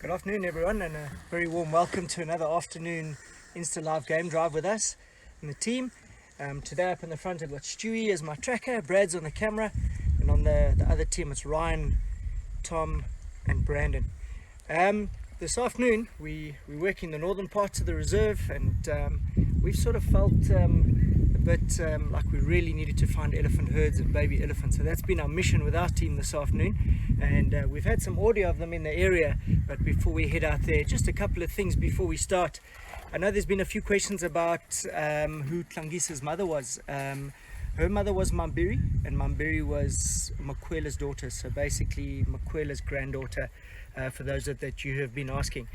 Good afternoon everyone, and a very warm welcome to another afternoon Insta Live game drive with us and the team. Today up in the front I've got Stewie as my tracker, Brad's on the camera, and on the other team it's Ryan, Tom and Brandon. This afternoon we're working the northern parts of the reserve, and we've sort of felt a bit like we really needed to find elephant herds and baby elephants. So that's been our mission with our team this afternoon, and we've had some audio of them in the area. But before we head out there, just a couple of things before we start. I know there's been a few questions about who Tlangisa's mother was. Her mother was Mambiri, and Mambiri was Makwela's daughter, so basically Makwela's granddaughter, for those that you have been asking.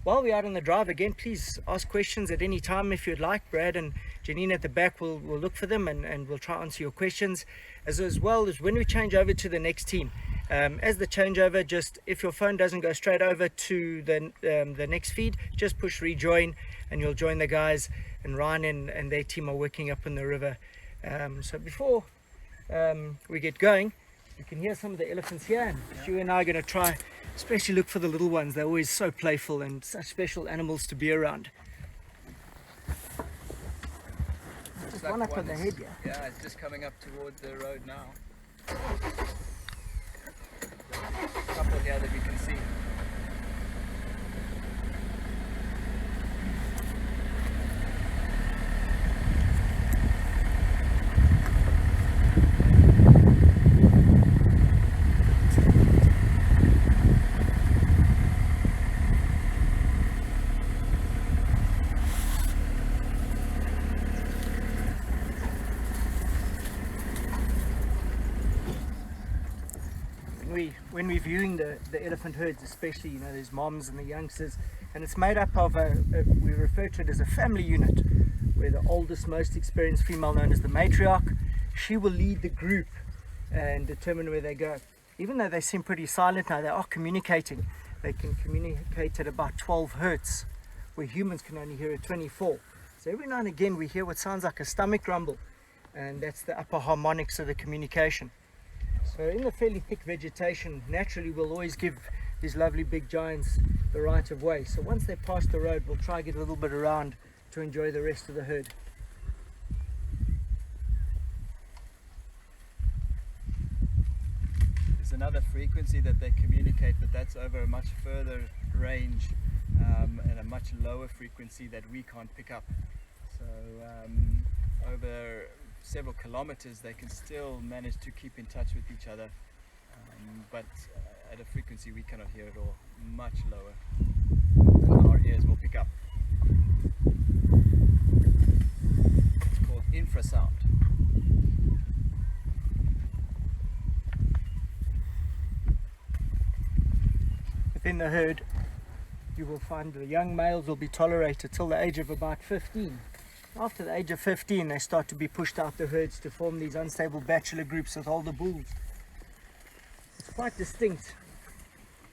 While we're out on the drive, again, please ask questions at any time if you'd like. Brad and Janine at the back will look for them, and we'll try to answer your questions. As well as when we change over to the next team, as the changeover, just if your phone doesn't go straight over to the next feed, just push rejoin and you'll join the guys, and Ryan and their team are working up in the river. So before we get going, you can hear some of the elephants here, and Stu and I are going to try especially look for the little ones. They're always so playful and such special animals to be around. Just one up on the head, yeah, it's just coming up toward the road now. A couple here that we can see. When we're viewing the elephant herds, especially, you know, there's moms and the youngsters, and it's made up of we refer to it as a family unit, where the oldest, most experienced female, known as the matriarch, she will lead the group and determine where they go. Even though they seem pretty silent now, they are communicating. They can communicate at about 12 hertz, where humans can only hear at 24. So every now and again we hear what sounds like a stomach rumble, and that's the upper harmonics of the communication. So in the fairly thick vegetation, naturally we'll always give these lovely big giants the right of way. So once they pass the road, we'll try to get a little bit around to enjoy the rest of the herd. There's another frequency that they communicate, but that's over a much further range and a much lower frequency that we can't pick up. So over several kilometers they can still manage to keep in touch with each other, but at a frequency we cannot hear at all, much lower than our ears will pick up. It's called infrasound. Within the herd you will find the young males will be tolerated till the age of about 15. After the age of 15, they start to be pushed out the herds to form these unstable bachelor groups with older bulls. It's quite distinct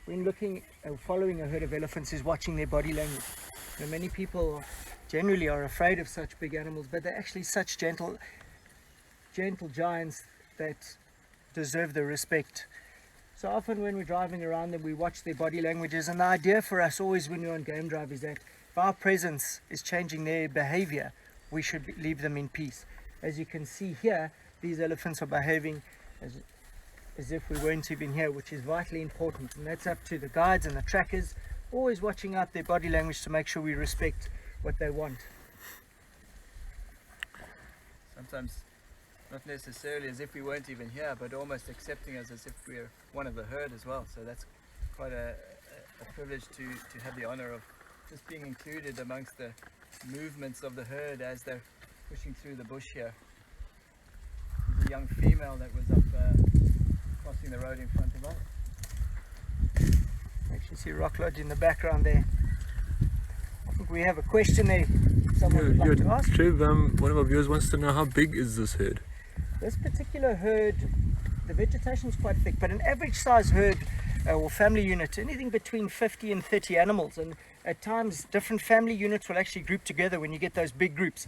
when looking and following a herd of elephants is watching their body language. You know, many people generally are afraid of such big animals, but they're actually such gentle giants that deserve the respect. So often when we're driving around them, we watch their body languages, and the idea for us always when we're on game drive is that if our presence is changing their behavior, we should leave them in peace. As you can see here, these elephants are behaving as if we weren't even here, which is vitally important, and that's up to the guides and the trackers, always watching out their body language to make sure we respect what they want. Sometimes not necessarily as if we weren't even here, but almost accepting us as if we're one of the herd as well. So that's quite a privilege to have the honor of just being included amongst the movements of the herd as they're pushing through the bush here. There's a young female that was up crossing the road in front of us. Actually see Rock Lodge in the background there. I think we have a question there someone would like to ask. Trev, one of our viewers wants to know, how big is this herd? This particular herd, the vegetation is quite thick, but an average size herd or family unit, anything between 50 and 30 animals, and at times different family units will actually group together when you get those big groups.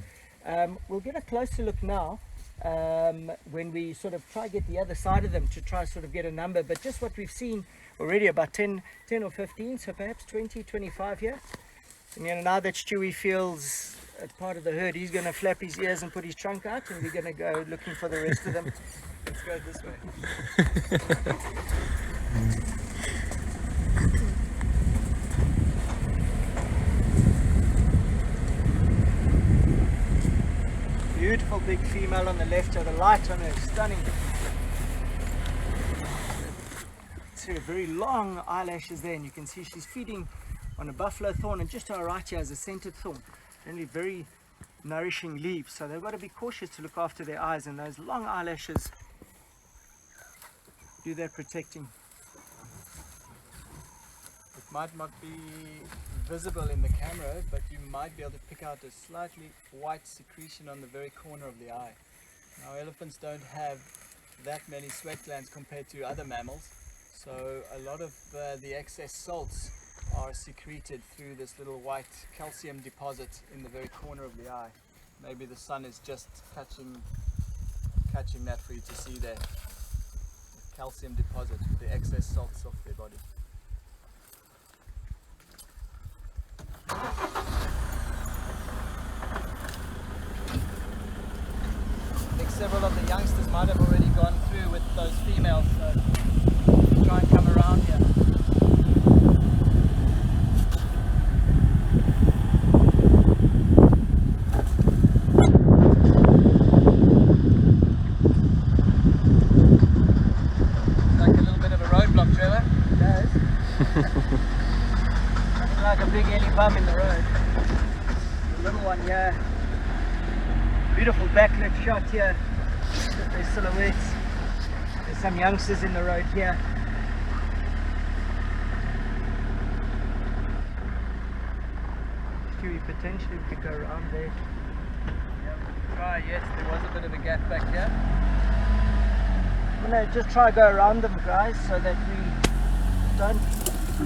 We'll get a closer look now when we sort of try get the other side of them to try sort of get a number, but just what we've seen already, about 10 or 15, so perhaps 20, 25 here. And you know, now that Stewie feels a part of the herd, he's going to flap his ears and put his trunk out, and we're going to go looking for the rest of them. Let's go this way. Beautiful big female on the left here, the light on her, stunning. See her very long eyelashes there, and you can see she's feeding on a buffalo thorn, and just to our right here is a scented thorn. Only very nourishing leaves, so they've got to be cautious to look after their eyes, and those long eyelashes do their protecting. It might not be visible in the camera, but you might be able to pick out a slightly white secretion on the very corner of the eye. Now, elephants don't have that many sweat glands compared to other mammals, so a lot of the excess salts are secreted through this little white calcium deposit in the very corner of the eye. Maybe the sun is just catching that for you to see there. The calcium deposit with the excess salts of their body. I think several of the youngsters might have already gone through with those females, so try and come around here. Like a little bit of a roadblock, Trevor. It does. Nothing like a big any bum in the road. The little one here. Beautiful backlit shot here. There's silhouettes. There's some youngsters in the road here. Stewie, potentially we could go around there. Yeah, we could try. Yes, there was a bit of a gap back here. I'm going to just try go around them, guys, so that we don't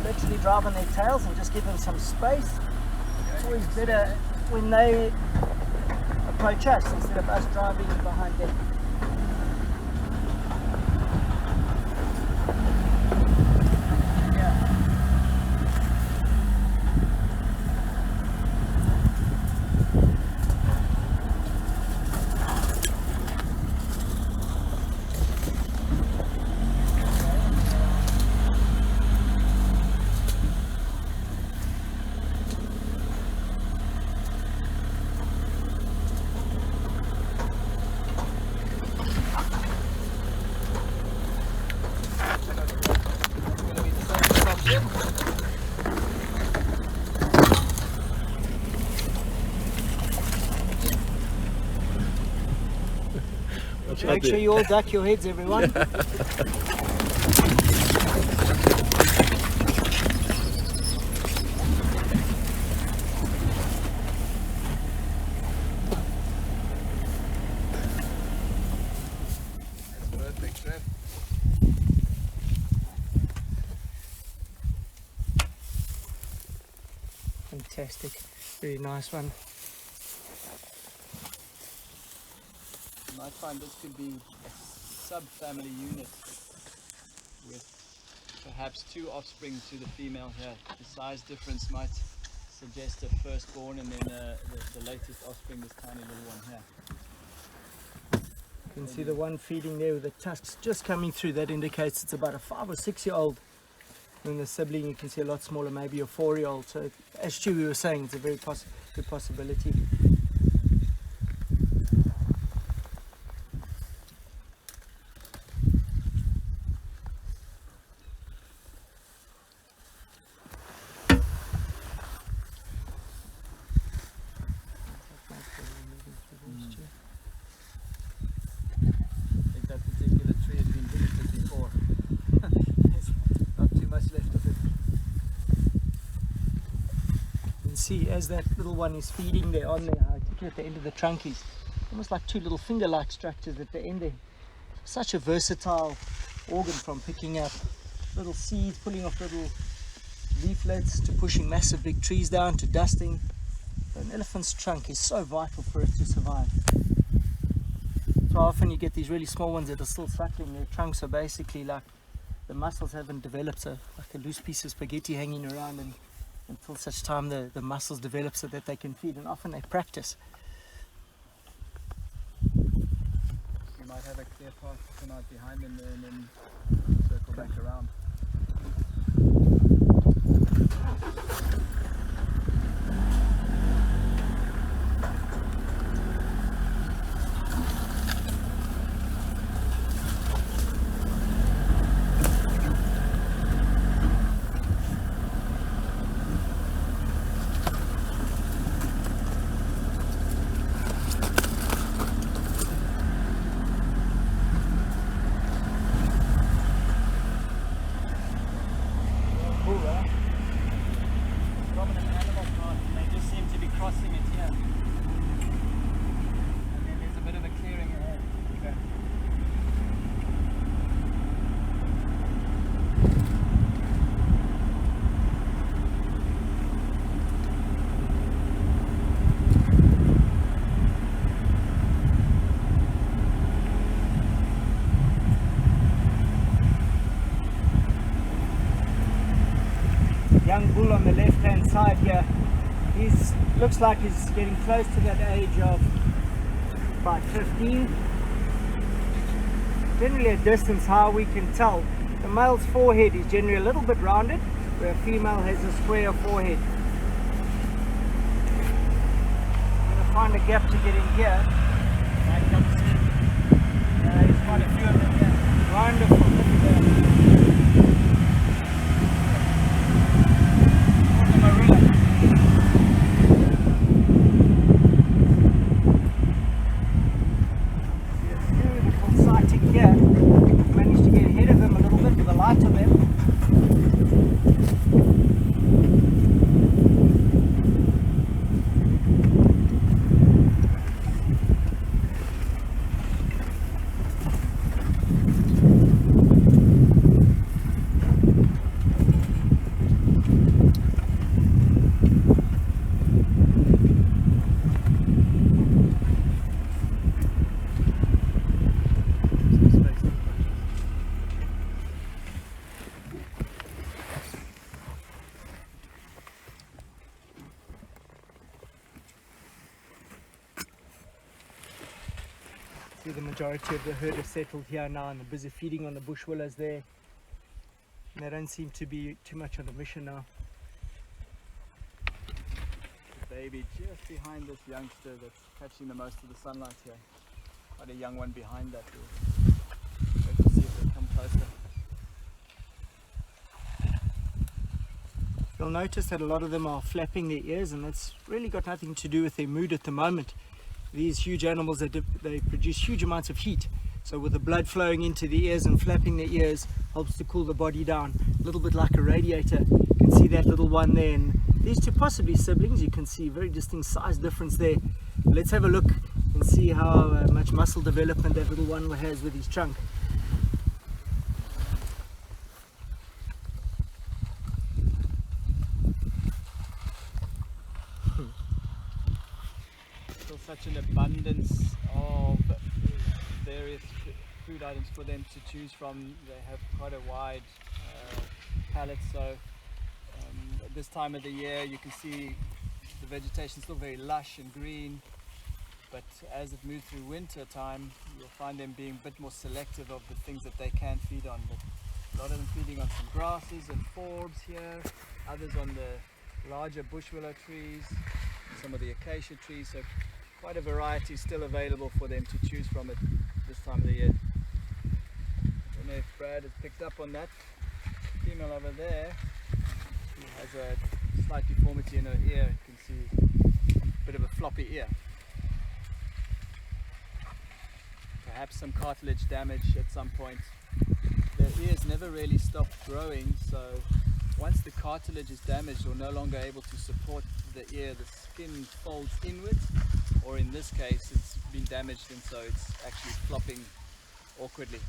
literally drive on their tails, and just give them some space. It's always better when they approach us instead of us driving behind them. Make sure you all duck your heads, everyone. Perfect, Trev. Fantastic, very nice one. You might find this could be a sub-family unit with perhaps two offspring to the female here. The size difference might suggest a firstborn, and then the latest offspring, this tiny little one here. You can see the one feeding there with the tusks just coming through. That indicates it's about a 5 or 6 year old. And the sibling, you can see a lot smaller, maybe a 4-year-old. So as Stewie was saying, it's a very good possibility. I think that particular tree has been visited before. There's not too much left of it. You can see as that little one is feeding there on there, particularly at the end of the trunkies, almost like two little finger-like structures at the end there. Such a versatile organ, from picking up little seeds, pulling off little leaflets, to pushing massive big trees down, to dusting. An elephant's trunk is so vital for it to survive. It's So often you get these really small ones that are still suckling their trunks, so basically like the muscles haven't developed, so like a loose piece of spaghetti hanging around, and until such time the muscles develop so that they can feed, and often they practice. You might have a clear path to come out behind them there and then circle back around. Marula, prominent animal plant, and they just seem to be crossing it here. And then there's a bit of a clearing ahead. Okay. Young bull on the left hand side here, he's looks like he's getting close to that age of about 15. Generally at distance, how we can tell, the male's forehead is generally a little bit rounded, where a female has a square forehead. I'm going to find a gap to get in here. There's quite a few of them here. Wonderful, look at that. Amarula. Beautiful sighting here. Managed to get ahead of them a little bit with the light on them. See, the majority of the herd have settled here now and are busy feeding on the bush willows there. And they don't seem to be too much on a mission now. The baby just behind this youngster that's catching the most of the sunlight here. Quite a young one behind that. We'll wait to see if they come closer. You'll notice that a lot of them are flapping their ears, and that's really got nothing to do with their mood at the moment. These huge animals, they produce huge amounts of heat, so with the blood flowing into the ears and flapping their ears helps to cool the body down, a little bit like a radiator. You can see that little one there, and these two possibly siblings. You can see very distinct size difference there. Let's have a look and see how much muscle development that little one has with his trunk. Such an abundance of various food items for them to choose from. They have quite a wide palette, so at this time of the year you can see the vegetation still very lush and green, but as it moves through winter time you'll find them being a bit more selective of the things that they can feed on. But a lot of them feeding on some grasses and forbs here, others on the larger bush willow trees, some of the acacia trees, so quite a variety still available for them to choose from at this time of the year. I don't know if Brad has picked up on that. Female over there, she has a slight deformity in her ear. You can see a bit of a floppy ear. Perhaps some cartilage damage at some point. Their ears never really stop growing, so once the cartilage is damaged or no longer able to support the ear, the skin folds inwards, or in this case it's been damaged and so it's actually flopping awkwardly.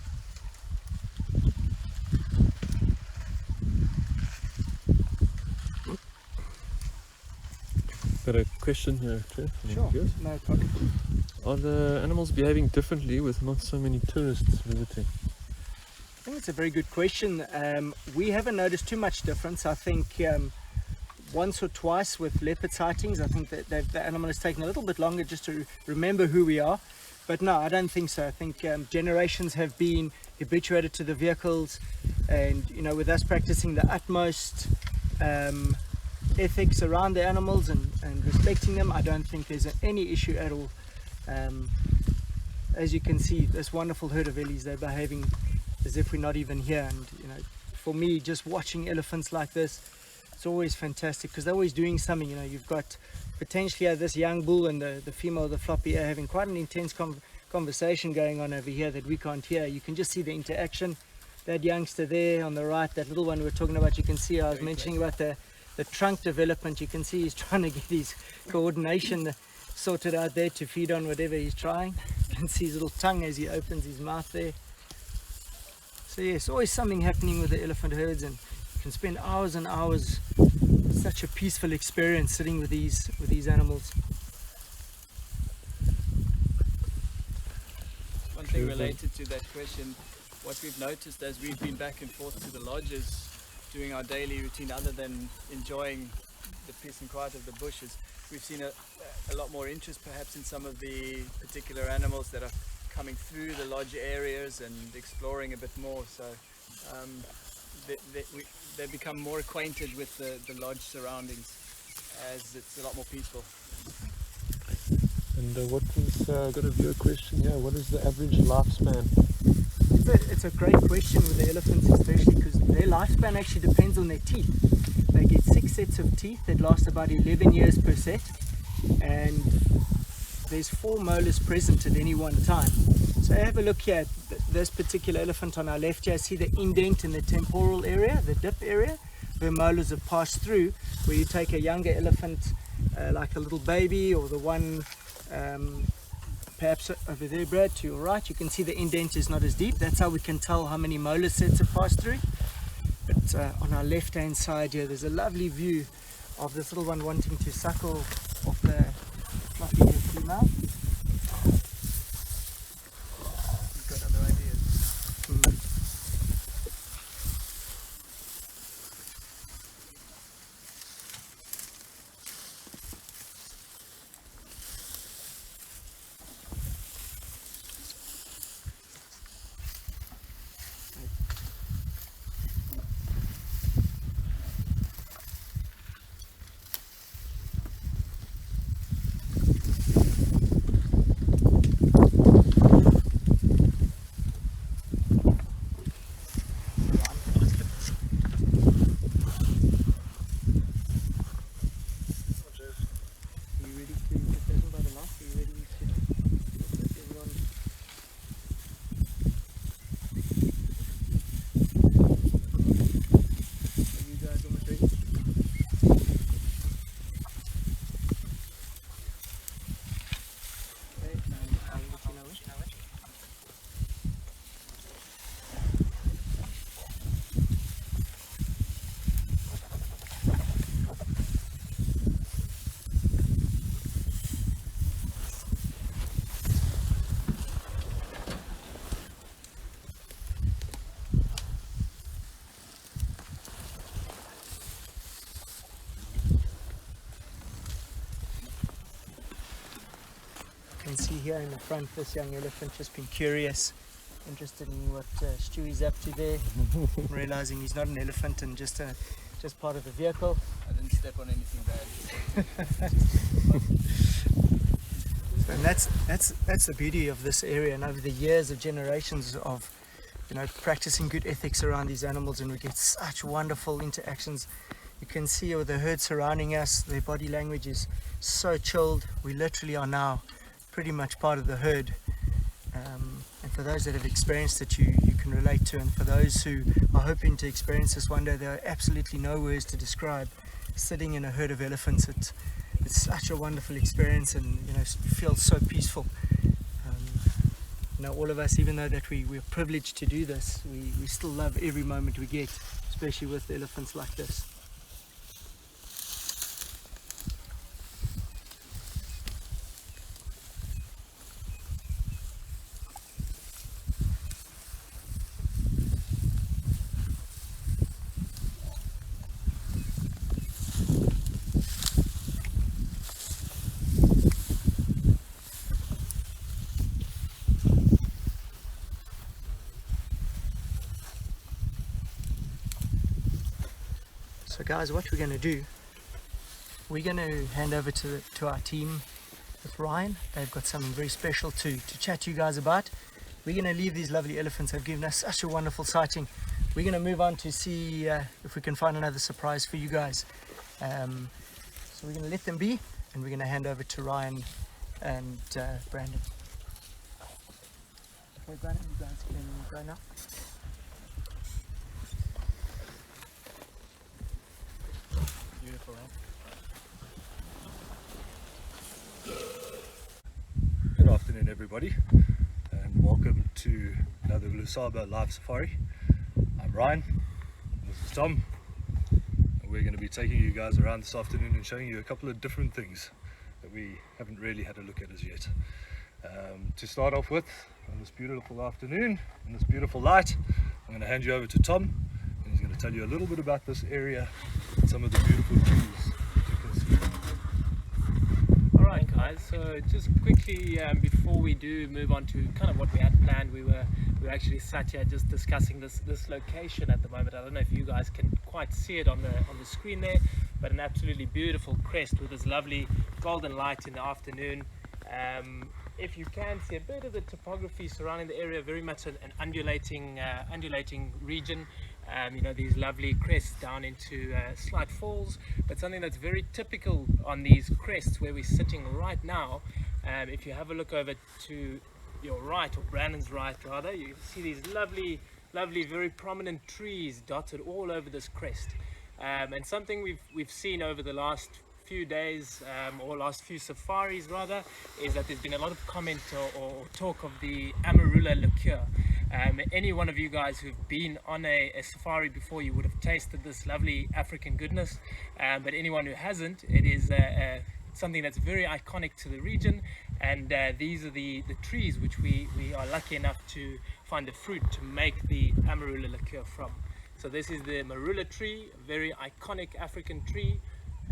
Got a question here, Trev. Sure, no problem. Are the animals behaving differently with not so many tourists visiting? I think it's a very good question. We haven't noticed too much difference. I think once or twice with leopard sightings, I think that the animal has taken a little bit longer just to remember who we are. But no, I don't think so. I think generations have been habituated to the vehicles, and you know, with us practicing the utmost ethics around the animals and respecting them, I don't think there's any issue at all. As you can see, this wonderful herd of ellies, they're behaving as if we're not even here. And you know, for me, just watching elephants like this, it's always fantastic because they're always doing something. You know, you've got potentially this young bull and the female of the floppy are having quite an intense conversation going on over here that we can't hear. You can just see the interaction. That youngster there on the right, that little one we were talking about, you can see I was mentioning about the trunk development. You can see he's trying to get his coordination sorted out there to feed on whatever he's trying. You can see his little tongue as he opens his mouth there. So yes, always something happening with the elephant herds, and you can spend hours and hours. Such a peaceful experience sitting with these animals. One thing related to that question, what we've noticed as we've been back and forth to the lodges doing our daily routine, other than enjoying the peace and quiet of the bushes, we've seen a lot more interest perhaps in some of the particular animals that are coming through the lodge areas and exploring a bit more. So they become more acquainted with the lodge surroundings as it's a lot more peaceful. And what was, got a viewer question here, what is the average lifespan? It's a great question with the elephants, especially because their lifespan actually depends on their teeth. They get 6 sets of teeth that last about 11 years per set, and there's 4 molars present at any one time. So have a look here at this particular elephant on our left here. See the indent in the temporal area, the dip area, where molars have passed through, where you take a younger elephant like a little baby, or the one perhaps over there, Brad, to your right, you can see the indent is not as deep. That's how we can tell how many molar sets have passed through. But on our left hand side here, there's a lovely view of this little one wanting to suckle off the fluffy female. You've got other ideas. You can see here in the front, this young elephant just been curious, interested in what Stewie's up to there, realizing he's not an elephant and just part of the vehicle. I didn't step on anything bad. And that's the beauty of this area, and over the years of generations of practicing good ethics around these animals, and we get such wonderful interactions. You can see with the herd surrounding us, their body language is so chilled. We literally are now pretty much part of the herd, and for those that have experienced it, you can relate to, and for those who are hoping to experience this one day, there are absolutely no words to describe sitting in a herd of elephants. It's such a wonderful experience, and you feel so peaceful. All of us, even though that we're privileged to do this, we still love every moment we get, especially with elephants like this. So guys, what we're going to do, we're going to hand over to our team with Ryan. They've got something very special to chat to you guys about. We're going to leave these lovely elephants that have given us such a wonderful sighting. We're going to move on to see if we can find another surprise for you guys. So we're going to let them be, and we're going to hand over to Ryan and Brandon. Okay, Brandon, you guys can go now. Beautiful, eh? Good afternoon, everybody, and welcome to another Ulusaba live safari. I'm Ryan, this is Tom, and we're going to be taking you guys around this afternoon and showing you a couple of different things that we haven't really had a look at as yet. To start off with, on this beautiful afternoon, in this beautiful light, I'm going to hand you over to Tom, and he's going to tell you a little bit about this area and some of the beautiful trees that you can see. Alright guys, so just quickly before we do move on to kind of what we had planned, we were actually sat here just discussing this location at the moment. I don't know if you guys can quite see it on the screen there, but an absolutely beautiful crest with this lovely golden light in the afternoon. If you can see a bit of the topography surrounding the area, very much an undulating region. You know, these lovely crests down into slight falls, but something that's very typical on these crests where we're sitting right now. If you have a look over to your right, or Brandon's right rather, you see these lovely very prominent trees dotted all over this crest. And something we've seen over the last few days, or last few safaris rather, is that there's been a lot of comment or talk of the Amarula liqueur. Any one of you guys who've been on a safari before, you would have tasted this lovely African goodness, but anyone who hasn't, it is something that's very iconic to the region, and these are the trees which we are lucky enough to find the fruit to make the Amarula liqueur from. So this is the Marula tree, a very iconic African tree.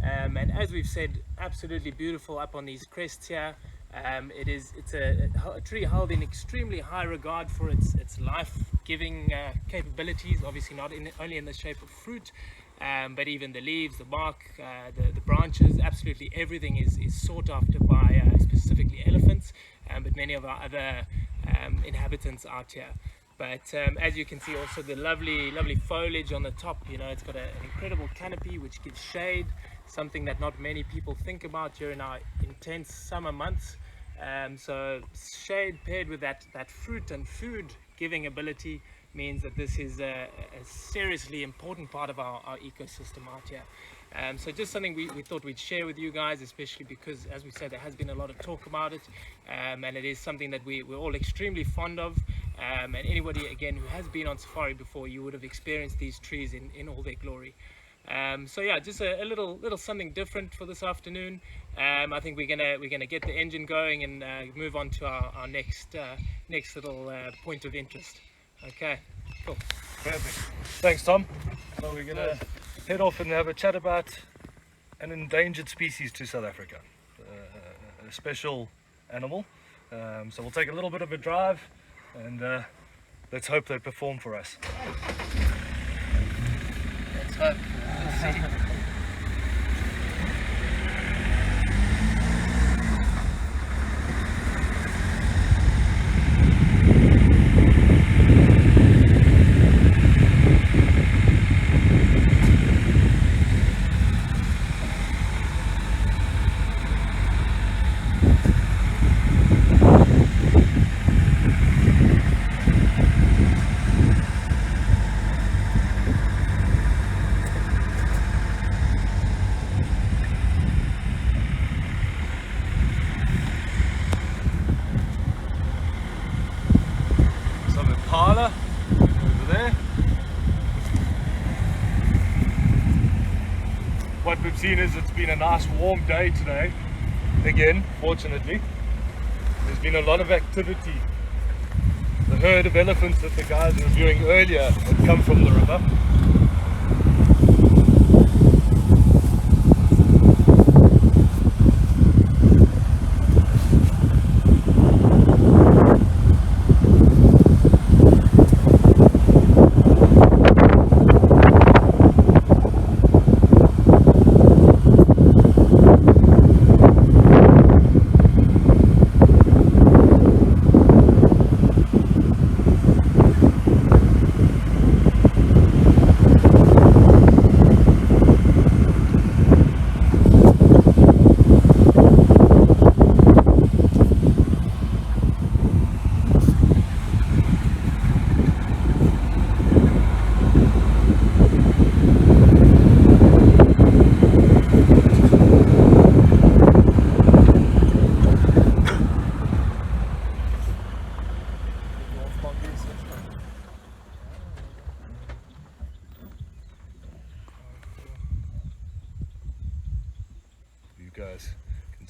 And as we've said, absolutely beautiful up on these crests here. It's a tree held in extremely high regard for its life-giving capabilities. Obviously not only in the shape of fruit, but even the leaves, the bark, the branches, absolutely everything is sought after by specifically elephants, but many of our other inhabitants out here. But as you can see, also the lovely foliage on the top. You know, it's got an incredible canopy which gives shade, something that not many people think about during our intense summer months. So shade paired with that fruit and food giving ability means that this is a seriously important part of our ecosystem out here. So just something we thought we'd share with you guys, especially because, as we said, there has been a lot of talk about it, and it is something that we're all extremely fond of. And anybody again who has been on safari before, you would have experienced these trees in all their glory. So yeah, just a little something different for this afternoon. I think we're gonna get the engine going and move on to our next little point of interest. Okay, cool. Perfect. Thanks, Tom. So we're going to head off and have a chat about an endangered species to South Africa, a special animal. So we'll take a little bit of a drive, and let's hope they perform for us. Let's hope. We'll see. Marula over there. What we've seen is it's been a nice warm day today. Again, fortunately, there's been a lot of activity. The herd of elephants that the guys were viewing earlier had come from the river.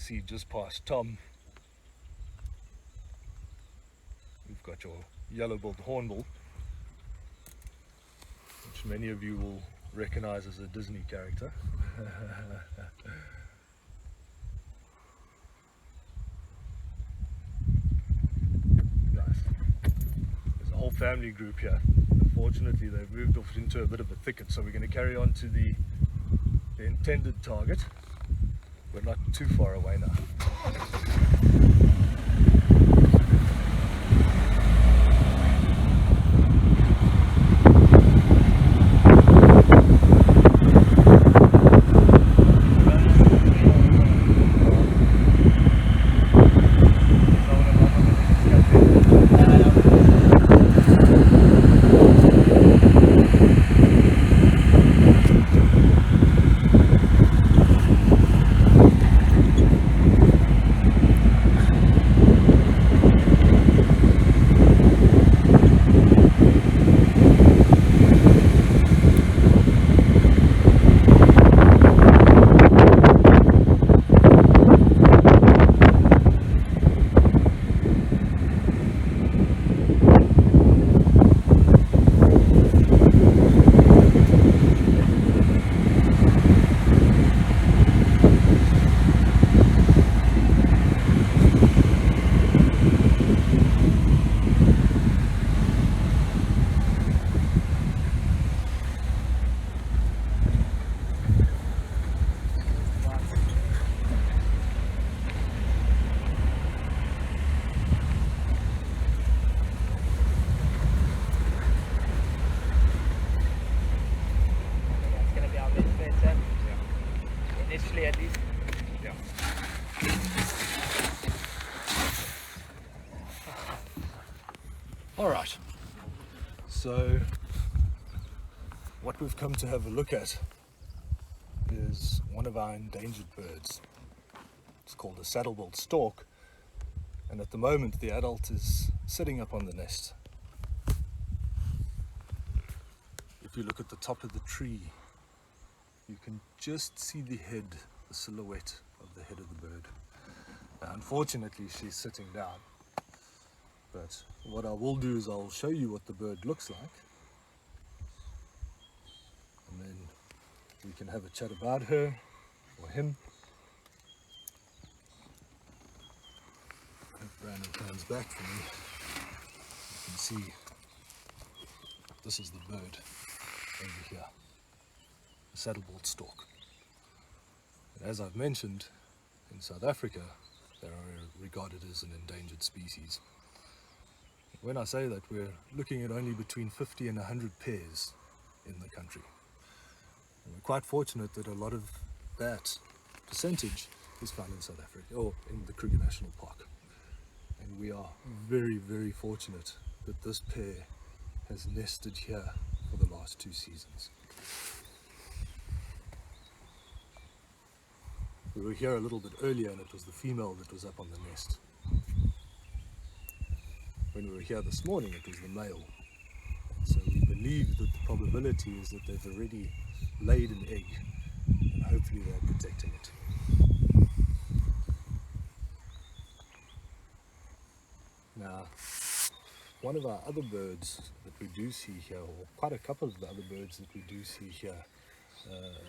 see just past Tom, we've got your yellow-billed hornbill, which many of you will recognize as a Disney character. Nice. There's a whole family group here. Unfortunately, they've moved off into a bit of a thicket, so we're going to carry on to the intended target. We're not too far away now. Initially, at least. All right, so what we've come to have a look at is one of our endangered birds. It's called a saddle-billed stork, and at the moment the adult is sitting up on the nest. If you look at the top of the tree, you can just see the head, the silhouette of the head of the bird. Now, unfortunately, she's sitting down. But what I will do is I'll show you what the bird looks like, and then we can have a chat about her or him. If Brandon turns back for me, you can see this is the bird over here, the saddle-billed stork. And as I've mentioned, in South Africa, they are regarded as an endangered species. When I say that, we're looking at only between 50 and 100 pairs in the country. And we're quite fortunate that a lot of that percentage is found in South Africa, or in the Kruger National Park. And we are very, very fortunate that this pair has nested here for the last 2 seasons. We were here a little bit earlier and it was the female that was up on the nest. When we were here this morning, it was the male. So we believe that the probability is that they've already laid an egg, and hopefully they're protecting it. Now, one of our other birds that we do see here, or quite a couple of the other birds that we do see here,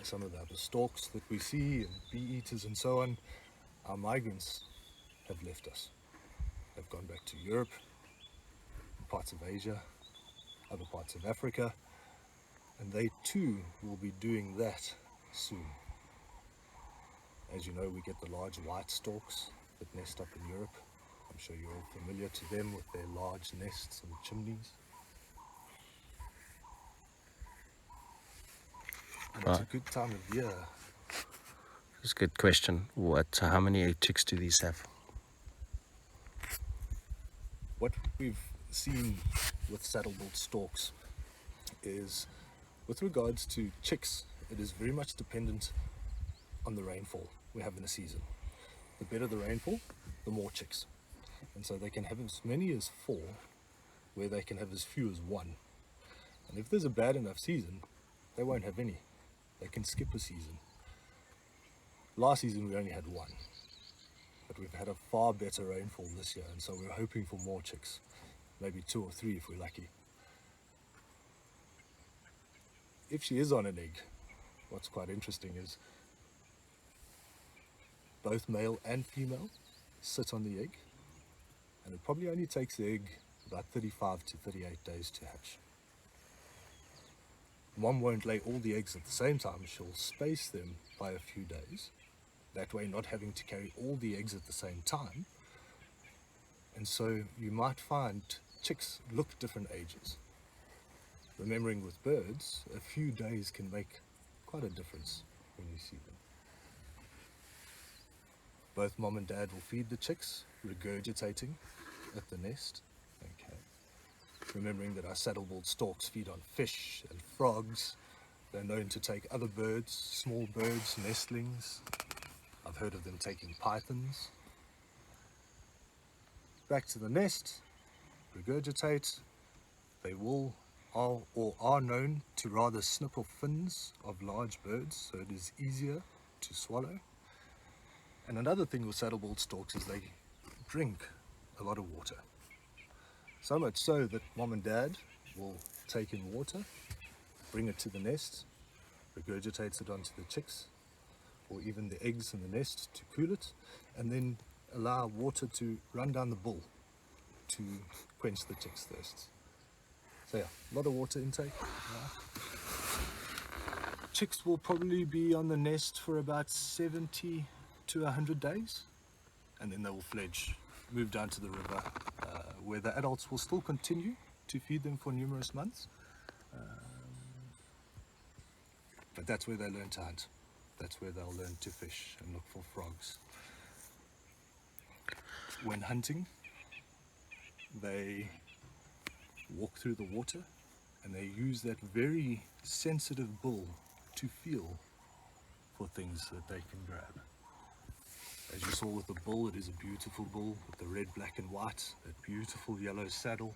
some of the other storks that we see, and bee-eaters and so on, our migrants have left us. They've gone back to Europe, parts of Asia, other parts of Africa, and they too will be doing that soon. As you know, we get the large white storks that nest up in Europe. I'm sure you're all familiar to them with their large nests and chimneys. And it's a good time of year. That's a good question. How many chicks do these have? What we've seen with saddle-billed storks is, with regards to chicks, it is very much dependent on the rainfall we have in a season. The better the rainfall, the more chicks. And so they can have as many as 4, where they can have as few as 1. And if there's a bad enough season, they won't have any. They can skip a season. Last season we only had 1. but we've had a far better rainfall this year, and so we're hoping for more chicks, maybe 2 or 3 if we're lucky. If she is on an egg, what's quite interesting is both male and female sit on the egg, and it probably only takes the egg about 35 to 38 days to hatch. Mom won't lay all the eggs at the same time, she'll space them by a few days, that way not having to carry all the eggs at the same time. And so you might find chicks look different ages. Remembering with birds, a few days can make quite a difference when you see them. Both mom and dad will feed the chicks, regurgitating at the nest. Okay. Remembering that our saddle-billed storks feed on fish and frogs. They're known to take other birds, small birds, nestlings. I've heard of them taking pythons. Back to the nest, regurgitate. They will are known to rather snip off fins of large birds, so it is easier to swallow. And another thing with saddle-billed storks is they drink a lot of water. So much so that mom and dad will take in water, bring it to the nest, regurgitates it onto the chicks, or even the eggs in the nest to cool it, and then allow water to run down the bull to quench the chicks' thirsts. So yeah, a lot of water intake. Yeah. Chicks will probably be on the nest for about 70 to 100 days, and then they will fledge, move down to the river, where the adults will still continue to feed them for numerous months. But that's where they learn to hunt. That's where they'll learn to fish and look for frogs. When hunting, they walk through the water and they use that very sensitive bull to feel for things that they can grab. As you saw with the bull, it is a beautiful bull with the red, black and white, that beautiful yellow saddle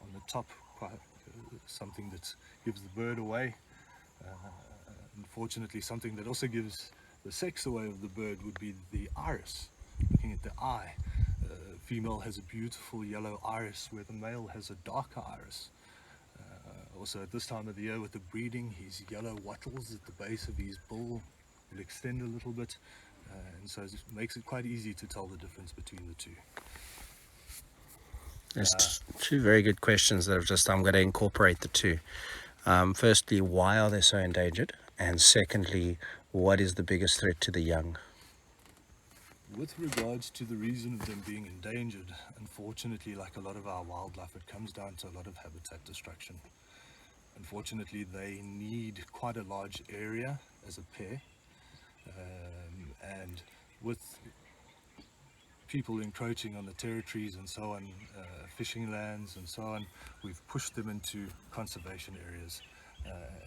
on the top, quite something that gives the bird away. Unfortunately, something that also gives the sex away of the bird would be the iris. Looking at the eye, female has a beautiful yellow iris where the male has a darker iris. Also at this time of the year with the breeding, his yellow wattles at the base of his bull will extend a little bit, and so it makes it quite easy to tell the difference between the two. There's two very good questions that I'm going to incorporate the two. Firstly, why are they so endangered? And secondly, what is the biggest threat to the young? With regards to the reason of them being endangered, unfortunately, like a lot of our wildlife, it comes down to a lot of habitat destruction. Unfortunately, they need quite a large area as a pair, and with people encroaching on the territories and so on, fishing lands and so on, we've pushed them into conservation areas,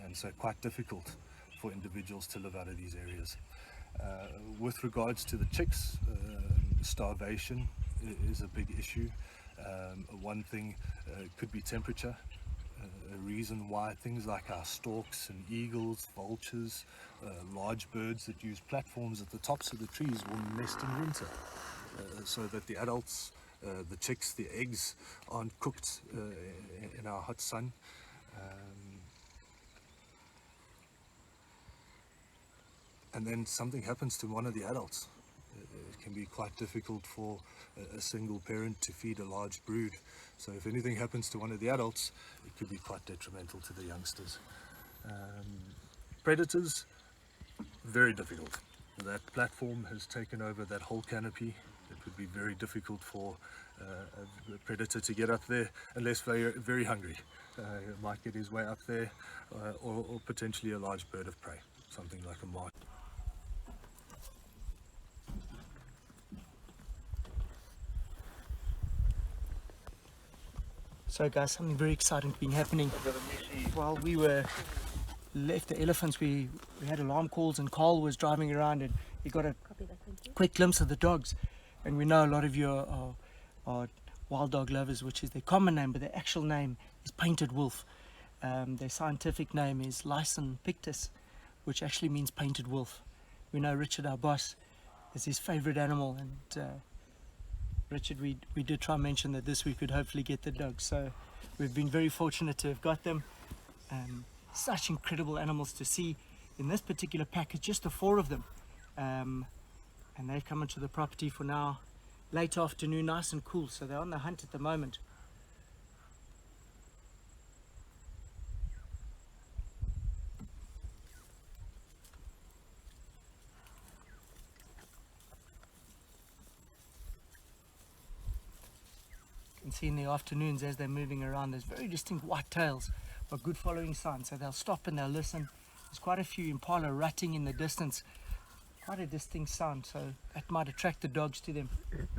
and so quite difficult for individuals to live out of these areas. With regards to the chicks, starvation is a big issue. One thing could be temperature. A reason why things like our storks and eagles, vultures, large birds that use platforms at the tops of the trees will nest in winter, so that the adults, the chicks, the eggs aren't cooked in our hot sun. And then something happens to one of the adults. It can be quite difficult for a single parent to feed a large brood. So if anything happens to one of the adults, it could be quite detrimental to the youngsters. Predators, very difficult. That platform has taken over that whole canopy. It would be very difficult for a predator to get up there unless they're very hungry. It might get his way up there, or potentially a large bird of prey, something like a marten. So guys, something very exciting been happening. While we were left the elephants, we had alarm calls and Carl was driving around and he got a quick glimpse of the dogs. And we know a lot of you are wild dog lovers, which is their common name, but their actual name is painted wolf. Their scientific name is Lyson pictus, which actually means painted wolf. We know Richard, our boss, is his favorite animal. And Richard, we did try and mention that this week we'd hopefully get the dogs, so we've been very fortunate to have got them. Such incredible animals to see. In this particular pack, it's just the 4 of them, and they've come into the property for now late afternoon, nice and cool, so they're on the hunt at the moment. You can see in the afternoons as they're moving around, there's very distinct white tails, a good following sign, so they'll stop and they'll listen. There's quite a few impala rutting in the distance, quite a distinct sound, so that might attract the dogs to them. Looks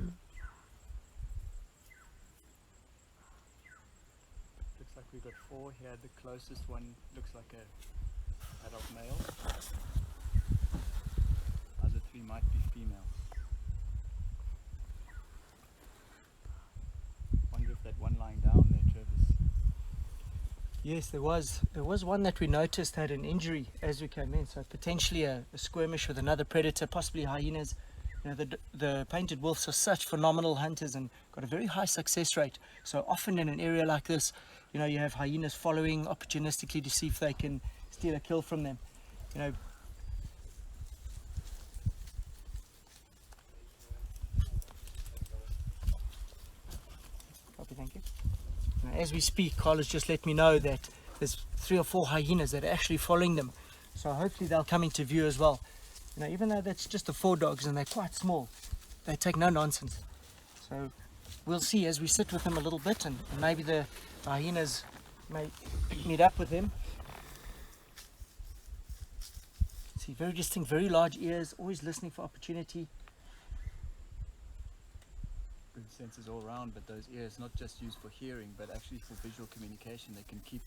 like we've got 4 here. The closest one looks like a adult male. Other 3 might be female. Wonder if that one lying down there, Travis. Yes, there was one that we noticed had an injury as we came in, so potentially a skirmish with another predator, possibly hyenas. You know, the painted wolves are such phenomenal hunters and got a very high success rate. So often in an area like this, you know, you have hyenas following opportunistically to see if they can steal a kill from them. You know, copy, thank you. As we speak, Carl has just let me know that there's 3 or 4 hyenas that are actually following them. So hopefully they'll come into view as well. You know, even though that's just the 4 dogs and they're quite small, they take no nonsense. So we'll see as we sit with them a little bit, and maybe the hyenas may meet up with them. See, very distinct, very large ears, always listening for opportunity. Good senses all around, but those ears not just used for hearing, but actually for visual communication. They can keep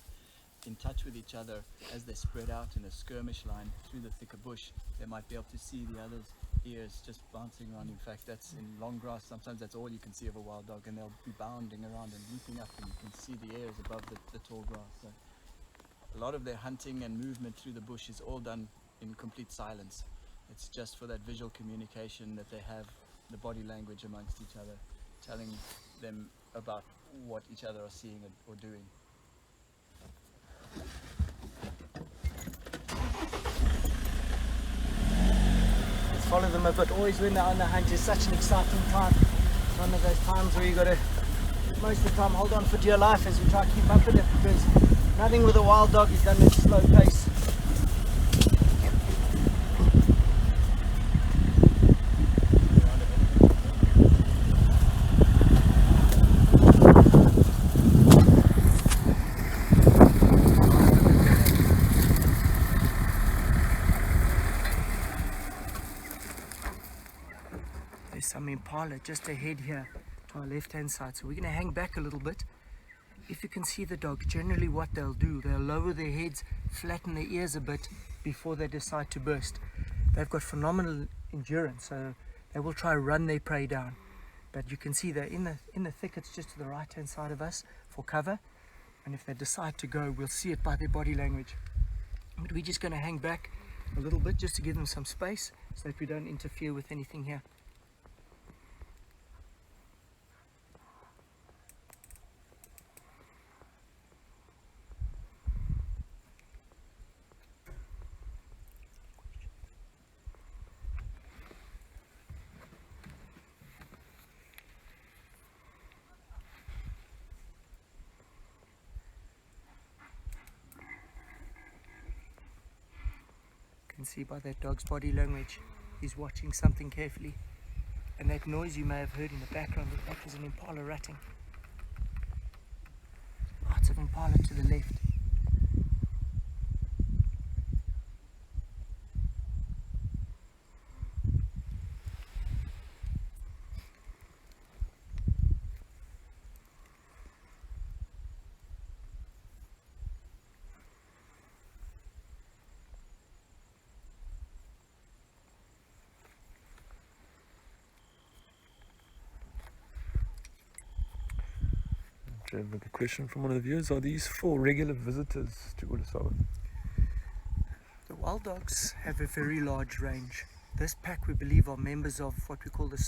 in touch with each other as they spread out in a skirmish line through the thicker bush. They might be able to see the other's ears just bouncing around. In fact, that's in long grass. Sometimes that's all you can see of a wild dog, and they'll be bounding around and leaping up, and you can see the ears above the tall grass. So a lot of their hunting and movement through the bush is all done in complete silence. It's just for that visual communication that they have, the body language amongst each other, telling them about what each other are seeing or doing. Let's follow them a bit. Always when they're on the hunt is such an exciting time. It's one of those times where you got to, most of the time, hold on for dear life as you try to keep up with it, because nothing with a wild dog is done at a slow pace. There's some impala just ahead here to our left hand side, so we're going to hang back a little bit. If you can see the dog, generally what they'll do, they'll lower their heads, flatten their ears a bit before they decide to burst. They've got phenomenal endurance, so they will try to run their prey down. But you can see they're in the thickets just to the right hand side of us for cover, and if they decide to go, we'll see it by their body language. But we're just going to hang back a little bit just to give them some space so that we don't interfere with anything here. Can see by that dog's body language he's watching something carefully, and that noise you may have heard in the background, that was an impala ratting. Lots of impala to the left. A question from one of the viewers: are these 4 regular visitors to Ulusaba? The wild dogs have a very large range. This pack we believe are members of what we call the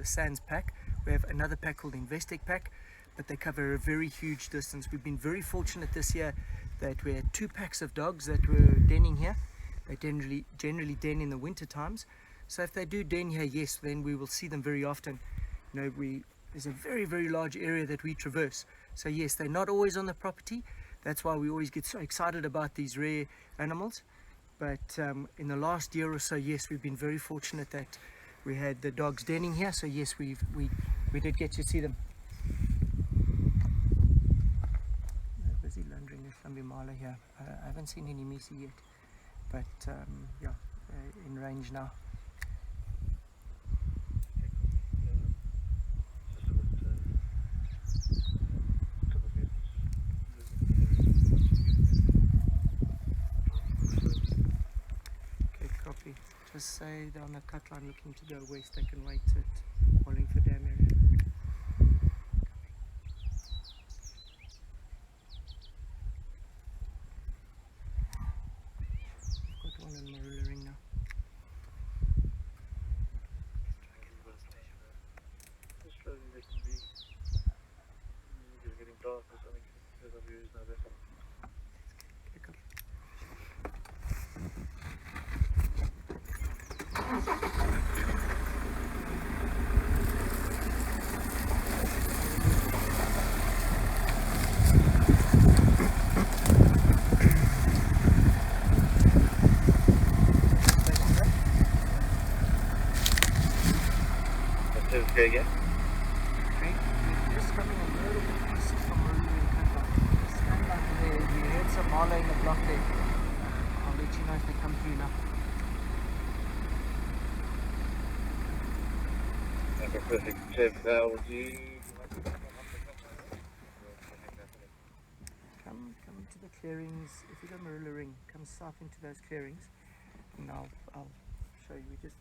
Sands pack. We have another pack called the Investec pack, but they cover a very huge distance. We've been very fortunate this year that we had 2 packs of dogs that were denning here. They generally den in the winter times. So if they do den here, yes, then we will see them very often. You know, there's a very, very large area that we traverse. So yes, they're not always on the property. That's why we always get so excited about these rare animals. But in the last year or so, yes, we've been very fortunate that we had the dogs denning here. So yes, we did get to see them. They're busy laundering the Marula here. I haven't seen any Misi yet, but yeah, in range now. Just say they're on the cut line looking to go west. They can wait at Hollingford Dam area. I've got one in Marula ring now. Slowly they can be. It's getting dark or something. There's a view is now there. Okay, again. Okay, we're just coming a little bit east from Marula and Cut. Stand like there. We heard some Marula in the block there. I'll let you know if they come through now. Okay, perfect. Chef, would you Come into the clearings. If you go Marula ring, come south into those clearings, and I'll show you. We're just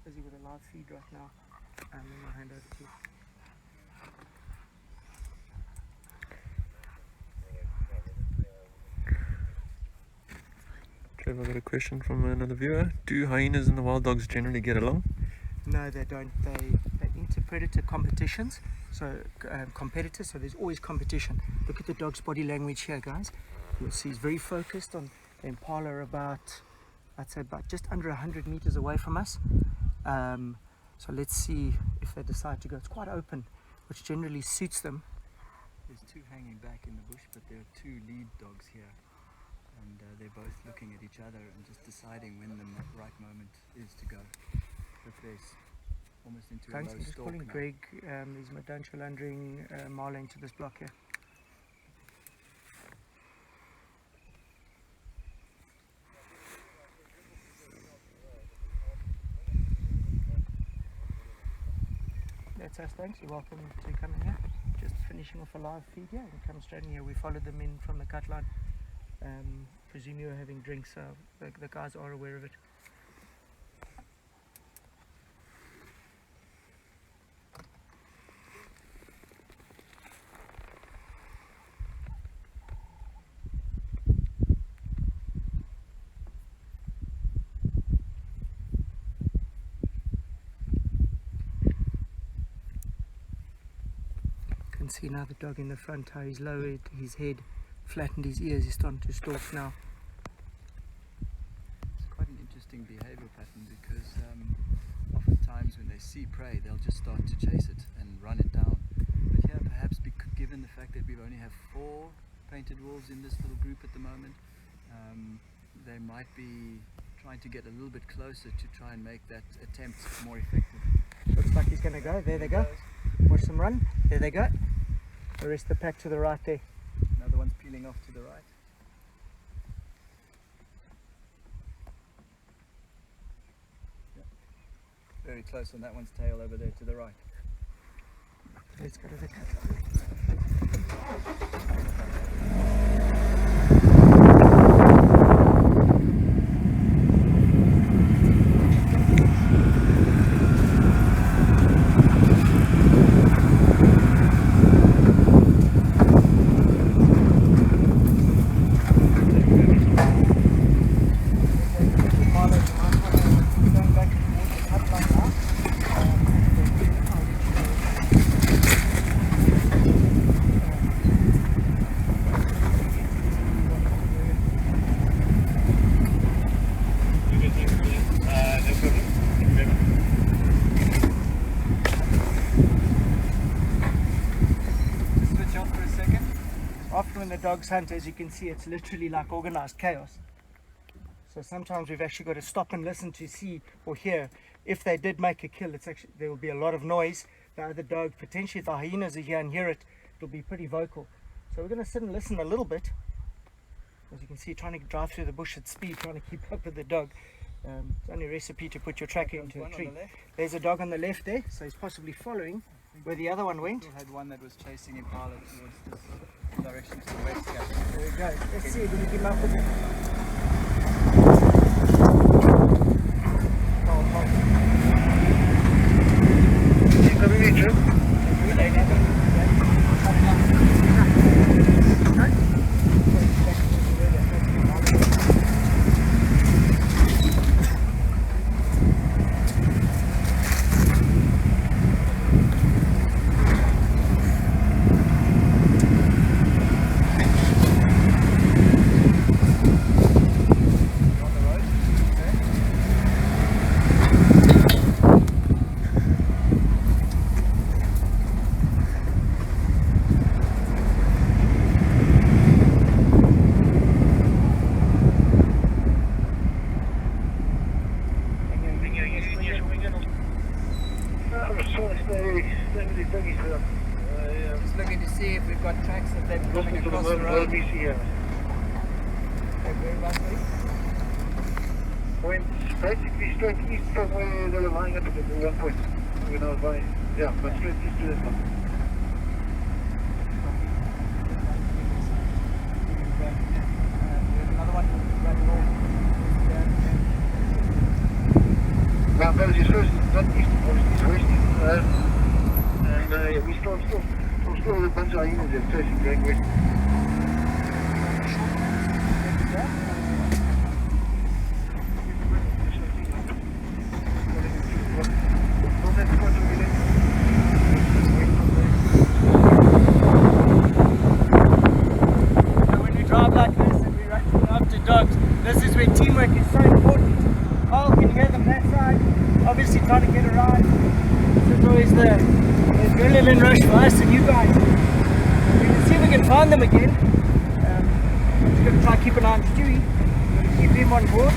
busy with a live feed right now. And then I'll hand over to you. Trevor, I've got a question from another viewer. Do hyenas and the wild dogs generally get along? No, they don't. They inter-predator competitions, so competitors. So there's always competition. Look at the dog's body language here, guys. You'll see he's very focused on the impala. I'd say about just under 100 meters away from us. So let's see if they decide to go. It's quite open, which generally suits them. There's 2 hanging back in the bush, but there are 2 lead dogs here, and they're both looking at each other and just deciding when the right moment is to go. Look, there's almost into a Thanks, low I'm just stalk calling now. Greg. He's my don't landering Marla into this block here. That's us, thanks. You're welcome to come in here. Just finishing off a live feed here and come straight in here. We followed them in from the cut line. Presume you were having drinks, so the guys are aware of it. See now the dog in the front, how he's lowered his head, flattened his ears, he's starting to stalk now. It's quite an interesting behavior pattern because oftentimes when they see prey they'll just start to chase it and run it down. But here perhaps given the fact that we only have 4 painted wolves in this little group at the moment, they might be trying to get a little bit closer to try and make that attempt more effective. Looks like he's going to go. There they go. Watch them run. There they go. The rest of the pack to the right there. Another one's peeling off to the right. Yeah. Very close on that one's tail over there to the right. Let's go to the cut. Going back when the dogs hunt, as you can see, it's literally like organized chaos. So sometimes we've actually got to stop and listen to see or hear. If they did make a kill, there will be a lot of noise. The other dog, potentially if the hyenas are here and hear it, it'll be pretty vocal. So we're going to sit and listen a little bit. As you can see, trying to drive through the bush at speed, trying to keep up with the dog. It's only a recipe to put your tracker into a tree. There's a dog on the left there, so he's possibly following where the other one went. We had one that was chasing Impala towards this direction to the west. There we go. Let's see, will you keep up with it? Just looking to see if we've got tracks of them coming across the road. Went basically straight east from where they were lying at one point. When I was by, yeah, but straight east to this one. Now, apologies first, not east, obviously west. And we still have a bunch of hyenas there chasing going west. When you drive like this and we're running after dogs, this is where teamwork is so important. Carl can hear them that side, obviously trying to get around. This is always the adrenaline rush for us and you guys. We can see if we can find them again. I'm just going to try to keep an eye on Stewie. I'm going to keep him on board.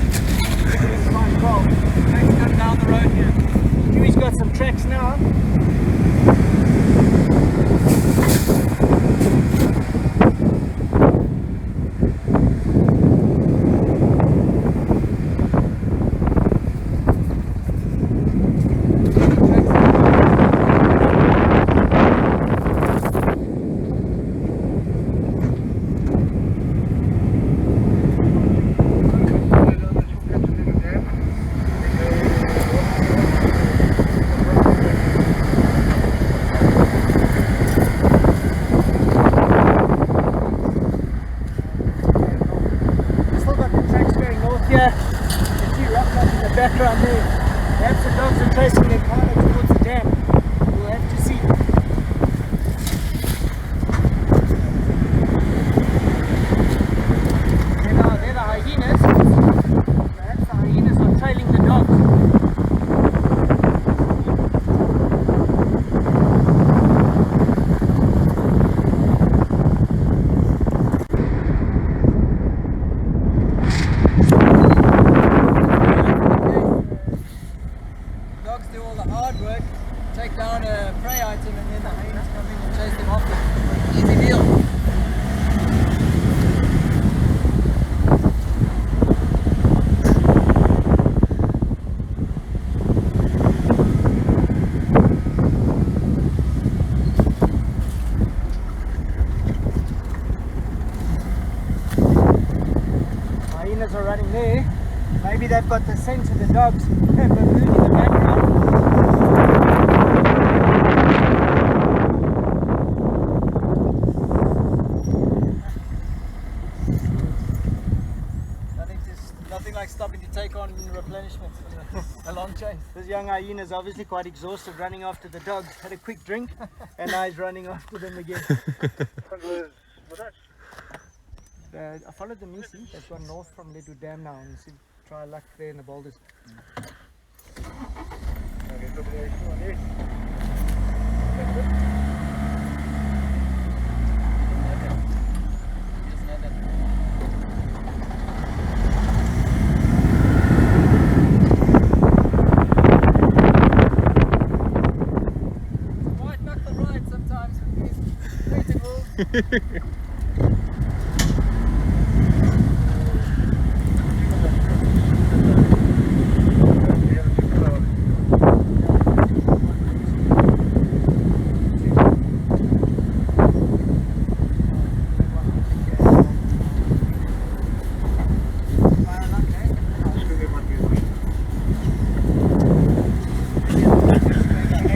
Let's find Carl. Let's go down the road here. Stewie's got some tracks now. Background there. Perhaps the dogs are tracing their partner towards the dam. We'll have to see. They're the hyenas. Perhaps the hyenas are trailing the dogs. Take down a prey item and then the hyenas come in and chase them after. Easy deal. Hyenas are running there. Maybe they've got the scent of the dogs baboon in the background. Nothing like stopping to take on replenishment a long chase. This young hyena is obviously quite exhausted running after the dogs. Had a quick drink and now he's running after them again. I followed the Nisi. They've gone north from Ledu Dam now and see, try luck there in the boulders. it sometimes with these painted wolves.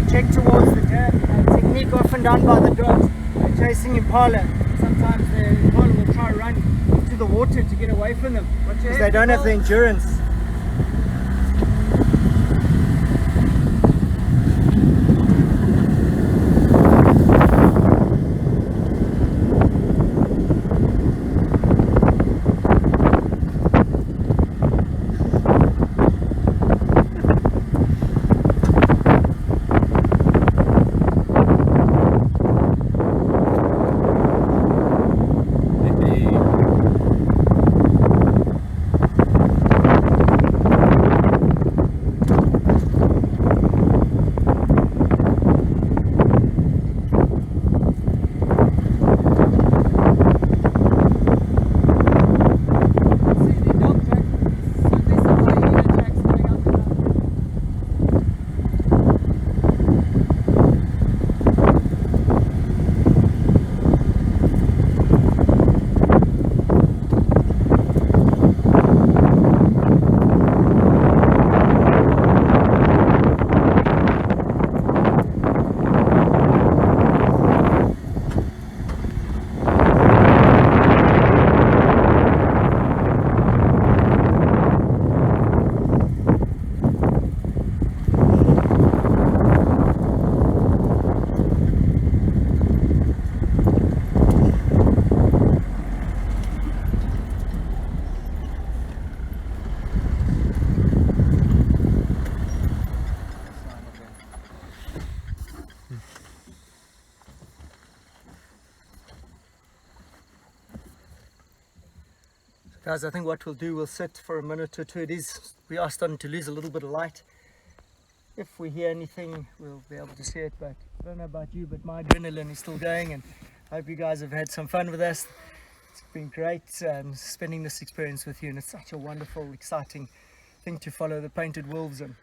Check towards the technique often done by the dogs. They're chasing impala. Sometimes the impala will try to run into the water to get away from them because they don't have the endurance. Guys, I think what we'll do, we'll sit for a minute or two. We are starting to lose a little bit of light. If we hear anything, we'll be able to see it, but I don't know about you, but my adrenaline is still going, and I hope you guys have had some fun with us. It's been great spending this experience with you, and it's such a wonderful, exciting thing to follow the painted wolves, and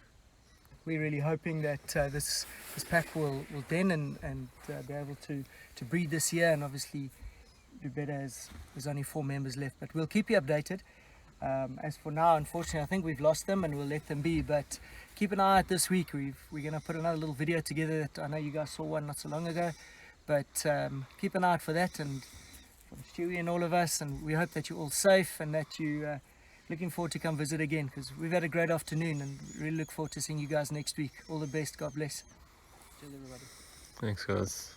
we're really hoping that this pack will den and be able to breed this year, and obviously do better as there's only 4 members left, but we'll keep you updated. As for now, unfortunately, I think we've lost them and we'll let them be, but keep an eye out this week. We're going to put another little video together that I know you guys saw one not so long ago, but keep an eye out for that, and from Stewie and all of us, and we hope that you're all safe and that you looking forward to come visit again, because we've had a great afternoon and really look forward to seeing you guys next week. All the best. God bless. Cheers, everybody. Thanks, guys.